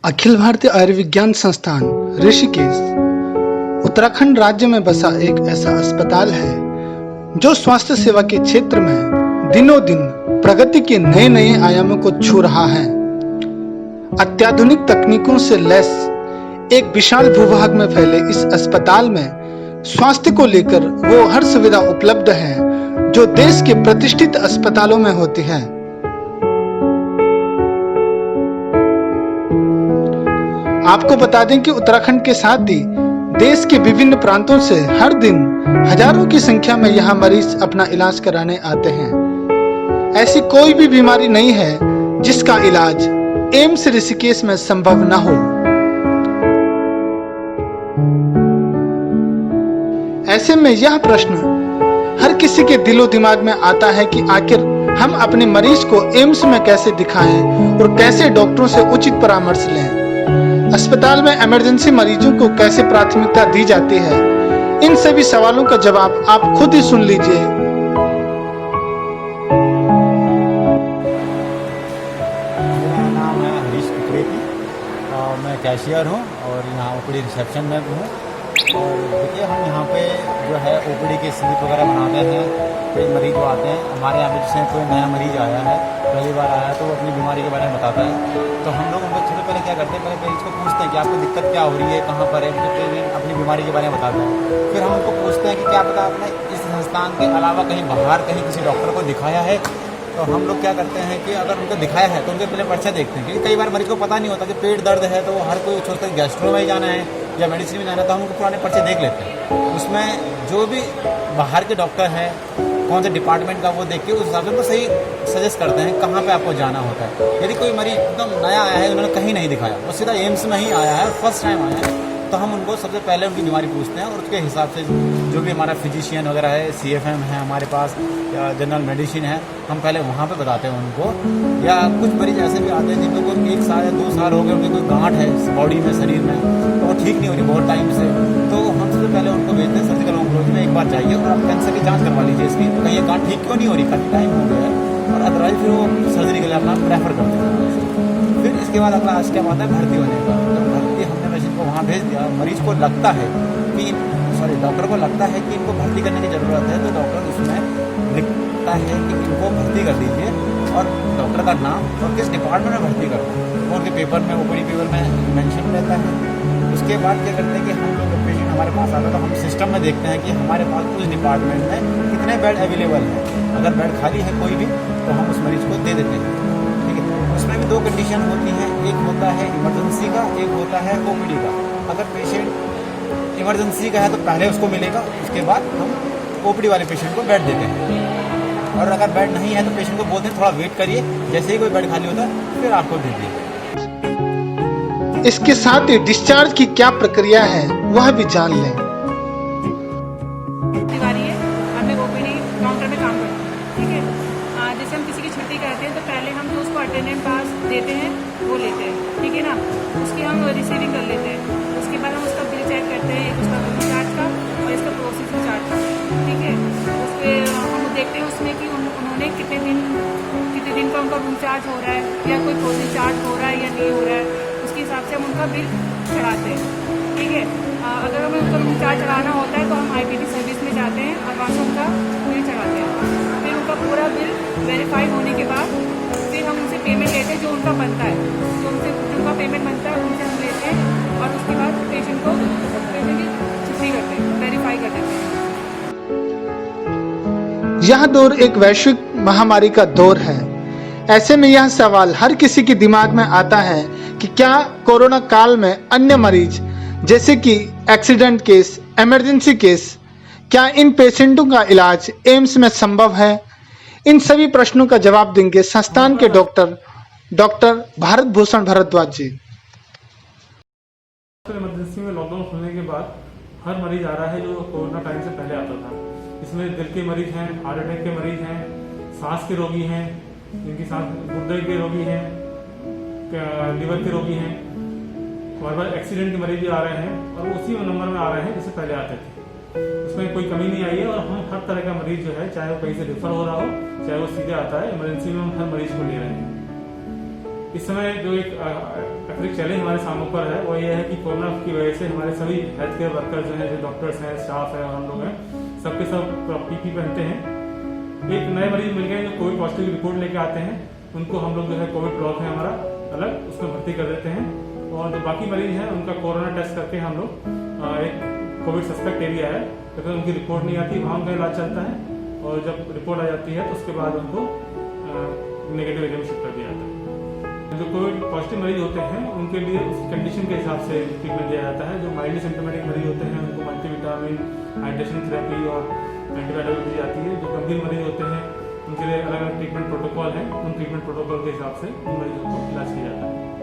अखिल भारतीय आयुर्विज्ञान संस्थान ऋषिकेश उत्तराखंड राज्य में बसा एक ऐसा अस्पताल है जो स्वास्थ्य सेवा के क्षेत्र में दिनों दिन प्रगति के नए नए आयामों को छू रहा है। अत्याधुनिक तकनीकों से लैस एक विशाल भूभाग में फैले इस अस्पताल में स्वास्थ्य को लेकर वो हर सुविधा उपलब्ध है जो देश के प्रतिष्ठित अस्पतालों में होती है। आपको बता दें कि उत्तराखंड के साथ ही देश के विभिन्न प्रांतों से हर दिन हजारों की संख्या में यहाँ मरीज अपना इलाज कराने आते हैं। ऐसी कोई भी बीमारी नहीं है जिसका इलाज एम्स ऋषिकेश में संभव न हो। ऐसे में यह प्रश्न हर किसी के दिलो दिमाग में आता है कि आखिर हम अपने मरीज को एम्स में कैसे दिखाएं और कैसे डॉक्टरों से उचित परामर्श लें। अस्पताल में इमरजेंसी मरीजों को कैसे प्राथमिकता दी जाती है, इन सभी सवालों का जवाब आप खुद ही सुन लीजिए। मेरा नाम है हरीश कुकरेती और मैं कैशियर हूँ और यहाँ ओपीडी रिसेप्शन में हूँ। और देखिए हम यहाँ पे जो है ओपीडी के स्लिप वगैरह बनाते हैं। कई मरीज जो आते हैं हमारे यहाँ पे, जैसे कोई नया मरीज आया है, पहली बार आया है, तो वो अपनी बीमारी के बारे में बताता है। तो हम लोग उनको सबसे पहले क्या करते हैं, पहले मरीज को पूछते हैं कि आपको दिक्कत क्या हो रही है, कहाँ पर है, फिर अपनी बीमारी के बारे में बताता है। फिर हम उनको पूछते हैं कि क्या पता आपने इस संस्थान के अलावा कहीं बाहर कहीं किसी डॉक्टर को दिखाया है। तो हम लोग क्या करते हैं कि अगर उनको दिखाया है तो उनके पहले पर्चा देखते हैं, क्योंकि कई बार मरीज को पता नहीं होता कि पेट दर्द है तो हर कोई सोचता है गैस्ट्रो में ही जाना है या मेडिसिन में जाना है। तो हम उनको पुराने पर्चे देख लेते हैं, उसमें जो भी बाहर के डॉक्टर हैं कौन से डिपार्टमेंट का वो देख के उस हिसाब से उनको सही सजेस्ट करते हैं कहाँ पे आपको जाना होता है। यदि कोई मरीज एकदम नया आया है, उन्होंने कहीं नहीं दिखाया, वो सीधा एम्स में ही आया है, फर्स्ट टाइम आया है, तो हम उनको सबसे पहले उनकी बीमारी पूछते हैं और उसके हिसाब से जो भी हमारा फिजिशियन वगैरह है, CFM है हमारे पास या जनरल मेडिसिन है, हम पहले वहाँ पे बताते हैं उनको। या कुछ मरीज ऐसे भी आते हैं जिनको कोई 1 साल या 2 साल हो गए, उनकी कोई गांठ है बॉडी में, शरीर में, तो वो ठीक नहीं हो रही बहुत टाइम से, तो हम सबसे पहले उनको भेजते हैं सर्जिकल ऑन्कोलॉजी में। एक बार जाइए और आप कैंसर की जाँच करवा लीजिए इसकी, कहीं ये गांठ ठीक क्यों नहीं हो रही, काफ़ी टाइम हो गया है, और अदरवाइज फिर वो सर्जरी के लिए अपना प्रेफर करते हैं। फिर इसके बाद अपना स्टेप आता है भर्ती होने का। तो भर्ती हमने पेशेंट को वहाँ भेज दिया, मरीज को लगता है कि डॉक्टर को लगता है कि इनको भर्ती करने की ज़रूरत है, तो डॉक्टर उसमें लिखता है कि इनको भर्ती कर दीजिए और डॉक्टर का नाम और किस डिपार्टमेंट में भर्ती करते हैं वो उनके पेपर में, ओपीडी पेपर में मेंशन रहता है। उसके बाद क्या करते हैं कि हम लोग पेशेंट हमारे पास आता है तो हम सिस्टम में देखते हैं कि हमारे पास उस डिपार्टमेंट में कितने बेड अवेलेबल हैं। अगर बेड खाली है कोई भी तो हम उस मरीज को दे देते हैं, ठीक है। उसमें भी 2 कंडीशन होती हैं, एक होता है इमरजेंसी का, एक होता है ओपीडी का। अगर पेशेंट इमरजेंसी का है तो पहले उसको मिलेगा, उसके बाद हम ओपीडी वाले पेशेंट को बेड देते हैं। और अगर बेड नहीं है तो पेशेंट को बोलते हैं थोड़ा वेट करिए, जैसे ही कोई बेड खाली होता है फिर आपको दे दिए। इसके साथ ही डिस्चार्ज की क्या प्रक्रिया है वह भी जान लें। तिवारी है और मैं ओपीडी काउंटर में काम करती हूँ, ठीक है। जैसे हम किसी की छुट्टी करते हैं तो पहले हम जो उसको अटेंडेंट पास देते हैं वो लेते हैं, ठीक है ना। उसकी हम रिसीविंग कर लेते हैं, उसके बाद हम उसका बिल चेक करते हैं, एक उसका रूम चार्ज का और इसका प्रोसेसिंग चार्ज का, ठीक है। उस पर हम देखते हैं उसमें कि उन्होंने कितने दिन का उनका रूम चार्ज हो रहा है या कोई प्रोसेसिंग चार्ज हो रहा है या नहीं हो रहा है, उसके हिसाब से हम उनका बिल चढ़ाते हैं, ठीक है। अगर हमें उनका रूम चार्ज चढ़ाना होता है तो हम IPD सर्विस में जाते हैं और वहाँ से उनका बिल चढ़ाते हैं। फिर उनका पूरा बिल वेरीफाई होने के बाद फिर हम उनसे पेमेंट लेते हैं जो उनका बनता है, जो उनका पेमेंट बनता है उनसे हम लेते हैं और उसके बाद पेशेंट की छुट्टी करते हैं, वेरीफाई कर देते हैं। यह दौर एक वैश्विक महामारी का दौर है। ऐसे में यह सवाल हर किसी के दिमाग में आता है कि क्या कोरोना काल में अन्य मरीज जैसे कि एक्सीडेंट केस, इमरजेंसी केस, क्या इन पेशेंटों का इलाज एम्स में संभव है। इन सभी प्रश्नों का जवाब देंगे संस्थान के डॉक्टर भारत भूषण भारद्वाज जी। इमरजेंसी में लॉकडाउन खुलने के बाद हर मरीज आ रहा है जो कोरोना टाइम से पहले आता था। इसमें दिल के मरीज हैं, हार्ट अटैक के मरीज हैं, सांस के रोगी हैं, जिनकी सांस गुर्दे के रोगी हैं, लिवर के रोगी हैं, बार एक्सीडेंट के मरीज भी आ रहे हैं और उसी नंबर में आ रहे हैं जैसे पहले आते थे। उसमें कोई कमी नहीं आई है और हम हर तरह का मरीज जो है, चाहे वो कहीं से रेफर हो रहा हो, चाहे वो सीधे आता है, इमरजेंसी में हम हर मरीज को ले रहे हैं। इस समय जो एक अतिरिक्त चैलेंज हमारे सामने ऊपर है वो ये है कि कोरोना की वजह से हमारे सभी हेल्थ केयर वर्कर्स जो हैं, जो डॉक्टर्स हैं, स्टाफ है और हम लोग हैं, सबके सब पीपी पहनते हैं। एक नए मरीज मिल गए जो कोविड पॉजिटिव रिपोर्ट लेके आते हैं, उनको हम लोग जो है कोविड ब्लॉक है हमारा अलग, उसमें भर्ती कर देते हैं। और जो बाकी मरीज हैं उनका कोरोना टेस्ट करके हम लोग एक कोविड सस्पेक्ट एरिया है, तो फिर उनकी रिपोर्ट नहीं आती, वहाँ उनका इलाज चलता है। और जब रिपोर्ट आ जाती है तो उसके बाद उनको नेगेटिव एरिया में शिफ्ट कर दिया जाता है। जो कोविड पॉजिटिव मरीज होते हैं उनके लिए उसकी कंडीशन के हिसाब से ट्रीटमेंट दिया जाता है। जो माइल्ड सिम्टोमेटिक मरीज होते हैं उनको मल्टीविटामिन, हाइड्रेशन थेरेपी और एंटीबायोटिक दी जाती है। जो गंभीर मरीज होते हैं उनके लिए अलग अलग ट्रीटमेंट प्रोटोकॉल हैं, उन ट्रीटमेंट प्रोटोकॉल के हिसाब से उन मरीजों को इलाज किया जाता है।